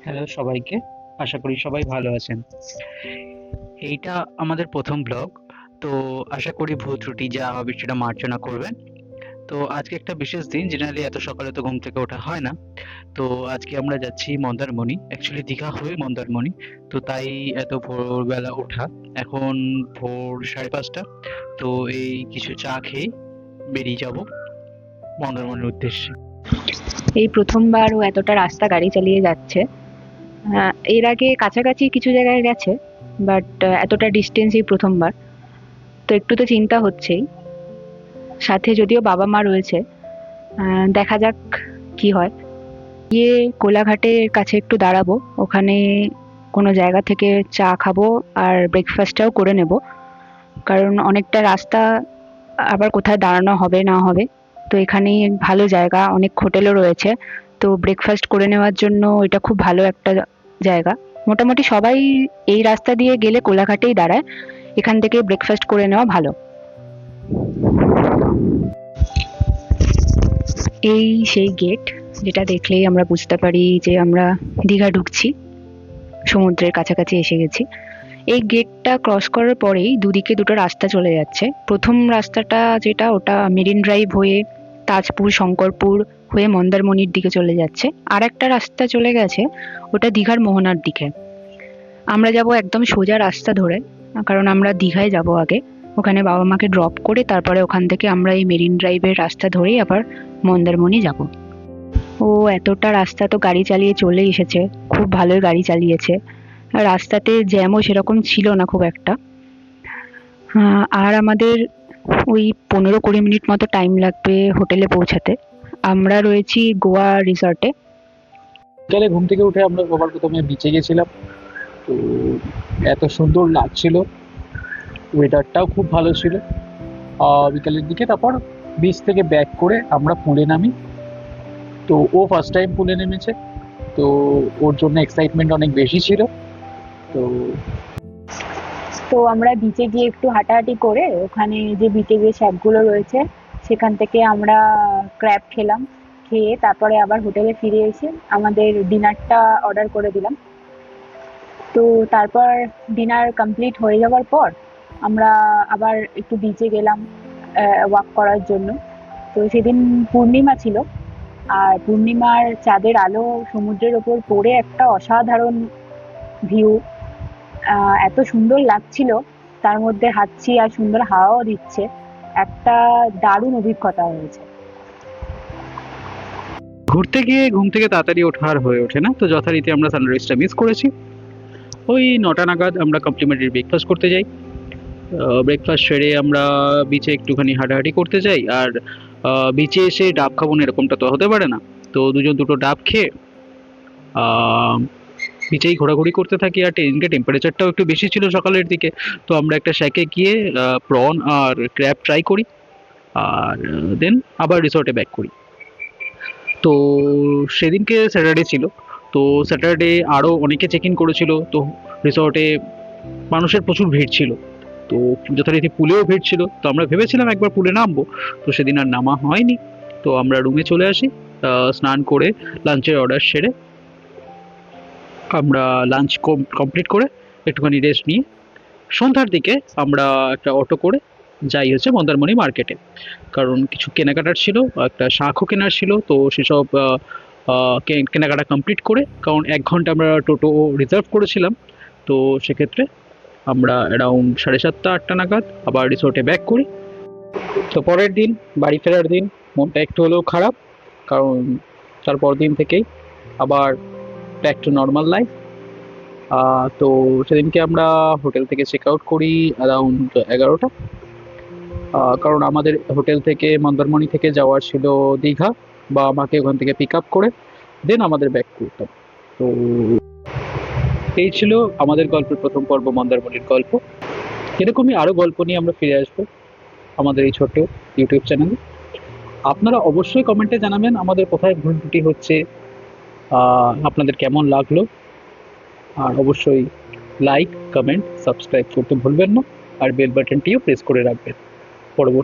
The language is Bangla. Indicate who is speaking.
Speaker 1: হ্যালো সবাইকে। আশা করি সবাই ভালো আছেন। এইটা আমাদের প্রথম ব্লগ। তো আশা করি ভুল ত্রুটি যা হবে সেটা মার্জনা করবেন। তো আজকে একটা বিশেষ দিন, জেনারেলি এত সকালে তো ঘুম থেকে ওঠা হয় না। তো আজকে আমরা যাচ্ছি মন্দারমণি, অ্যাকচুয়ালি দীঘা হয়ে মন্দারমণি। তো তাই এত ভোরবেলা ওঠা। এখন ভোর 5:30। তো এই কিছু চা খেয়ে বেরিয়ে যাব মন্দারমণির উদ্দেশ্যে।
Speaker 2: এই প্রথমবার ও এতটা রাস্তা গাড়ি চালিয়ে যাচ্ছে। এর আগে কাছাকাছি কিছু জায়গায় গেছে, বাট এতটা ডিস্টেন্স এই প্রথমবার। তো একটু তো চিন্তা হচ্ছেই। সাথে যদিও বাবা মা রয়েছে, দেখা যাক কি হয়। গিয়ে কোলাঘাটের কাছে একটু দাঁড়াবো, ওখানে কোনো জায়গা থেকে চা খাবো আর ব্রেকফাস্টটাও করে নেব, কারণ অনেকটা রাস্তা, আবার কোথায় দাঁড়ানো হবে না হবে। তো এখানেই ভালো জায়গা, অনেক হোটেলও রয়েছে। তো ব্রেকফাস্ট করে নেওয়ার জন্য এটা খুব ভালো একটা জায়গা। মোটামুটি সবাই এই রাস্তা দিয়ে গেলে কোলাঘাটেই দাঁড়ায়, এখান থেকে ব্রেকফাস্ট করে নেওয়া ভালো। এই সেই গেট, যেটা দেখলেই আমরা বুঝতে পারি যে আমরা দীঘা ঢুকছি, সমুদ্রের কাছাকাছি এসে গেছি। এই গেটটা ক্রস করার পরেই দুদিকে দুটো রাস্তা চলে যাচ্ছে। প্রথম রাস্তাটা যেটা, ওটা মেরিন ড্রাইভ হয়ে তাজপুর, শঙ্করপুর হয়ে মন্দারমণির দিকে চলে যাচ্ছে। আর একটা রাস্তা চলে গেছে, ওটা দীঘার মোহনার দিকে। আমরা যাব একদম সোজা রাস্তা ধরে, কারণ আমরা দীঘায় যাব আগে। ওখানে বাবা মাকে ড্রপ করে তারপরে ওখান থেকে আমরা এই মেরিন ড্রাইভের রাস্তা ধরেই আবার মন্দারমণি যাব। ও এতটা রাস্তা তো গাড়ি চালিয়ে চলে এসেছে, খুব ভালোই গাড়ি চালিয়েছে। আর রাস্তাতে জ্যামও সেরকম ছিল না খুব একটা। আর আমাদের ওই 15-20 মিনিট মতো টাইম লাগবে হোটেলে পৌঁছাতে। আমরা রয়েছি গোয়া রিসর্টে।
Speaker 3: বিকালে ঘুম থেকে উঠে আমরা সবার প্রথমে বিচে গেছিলাম। তো এত সুন্দর লাগছিল, ওয়েদারটাও খুব ভালো ছিল বিকালের দিকে। তারপর বিচ থেকে ব্যাক করে আমরা পুলে নামি। তো ও ফার্স্ট টাইম পুলে নেমেছে, তো ওর জন্য এক্সাইটমেন্ট অনেক বেশি ছিল। তো
Speaker 2: তো আমরা বিচে গিয়ে একটু হাঁটাহাঁটি করে ওখানে যে বিচে যে শ্যাপগুলো রয়েছে সেখান থেকে আমরা ক্র্যাব খেলাম। খেয়ে তারপরে আবার হোটেলে ফিরে এসে আমাদের ডিনারটা অর্ডার করে দিলাম। তো তারপর ডিনার কমপ্লিট হয়ে যাওয়ার পর আমরা আবার একটু বিচে গেলাম ওয়াক করার জন্য। তো সেদিন পূর্ণিমা ছিল, আর পূর্ণিমার চাঁদের আলো সমুদ্রের ওপর পড়ে একটা অসাধারণ ভিউ, এত সুন্দর লাগছিল। তার মধ্যে হাঁটছি আর সুন্দর হাওয়াও দিচ্ছে, একটা দারুণ অভিজ্ঞতা হয়েছে।
Speaker 1: ঘুরতে গিয়ে ঘুম থেকে তাড়াতাড়ি ওঠা আর হয়ে ওঠে না, তো যথারীতি আমরা সানরাইজটা মিস করেছি। ওই 9টা নাগাদ আমরা কমপ্লিমেন্টারি ব্রেকফাস্ট করতে যাই। ব্রেকফাস্ট সেরে আমরা বিচে একটুখানি হাঁটাহাঁটি করতে যাই। আর বিচে এসে ডাব খাবো না এরকমটা তো হতে পারে না। তো দুজন দুটো ডাব খেয়ে বিচেই ঘোরাঘুরি করতে থাকি। আর এদিনকে টেম্পারেচারটাও একটু বেশি ছিল সকালের দিকে। তো আমরা একটা শ্যাকে গিয়ে প্রন আর ক্র্যাব ট্রাই করি, আর দেন আবার রিসর্টে ব্যাক করি। তো সেদিনকে স্যাটারডে ছিল। তো স্যাটারডে আরও অনেকে চেক ইন করেছিল। তো রিসর্টে মানুষের প্রচুর ভিড় ছিল। তো যথারীতি পুলেও ভিড় ছিল। তো আমরা ভেবেছিলাম একবার পুলে নামবো, তো সেদিন আর নামা হয়নি। তো আমরা রুমে চলে আসি। স্নান করে লাঞ্চের অর্ডার সেরে আমরা লাঞ্চ কমপ্লিট করে একটুখানি রেস্ট নিয়ে সন্ধ্যার দিকে আমরা একটা অটো করে যাই হচ্ছে মন্দারমণি মার্কেটে। কারণ কিছু কেনাকাটার ছিল, একটা শাঁখও কেনার ছিল। তো সেসব কেনাকাটা কমপ্লিট করে, কারণ 1 ঘন্টা আমরা টোটো রিজার্ভ করেছিলাম। তো সেক্ষেত্রে আমরা অ্যারাউন্ড 7:30-8টা নাগাদ আবার রিসোর্টে ব্যাক করি। তো পরের দিন, বাড়ি ফেরার দিন, মনটা একটু হলেও খারাপ, কারণ তারপর দিন থেকেই আবার ব্যাক টু নর্মাল লাইফ। তো সেদিনকে আমরা হোটেল থেকে চেক আউট করি অ্যারাউন্ড 11টা। কারণ আমাদের হোটেল থেকে মন্দারমণি থেকে যাওয়ার ছিল দীঘা, বা আমাকে ওখান থেকে পিক আপ করে দেন আমাদের ব্যাক করতাম। তো এই ছিল আমাদের গল্পের প্রথম পর্ব, মন্দারমণির গল্প। এরকমই আরও গল্প নিয়ে আমরা ফিরে আসবো আমাদের এই ছোট্ট ইউটিউব চ্যানেলে। আপনারা অবশ্যই কমেন্টে জানাবেন আমাদের কোথায় ভুল ত্রুটি হচ্ছে, আপনাদের কেমন লাগলো। আর অবশ্যই লাইক, কমেন্ট, সাবস্ক্রাইব করতে ভুলবেন না। আর বেল বাটনটিও প্রেস করে রাখবেন পরবর্তী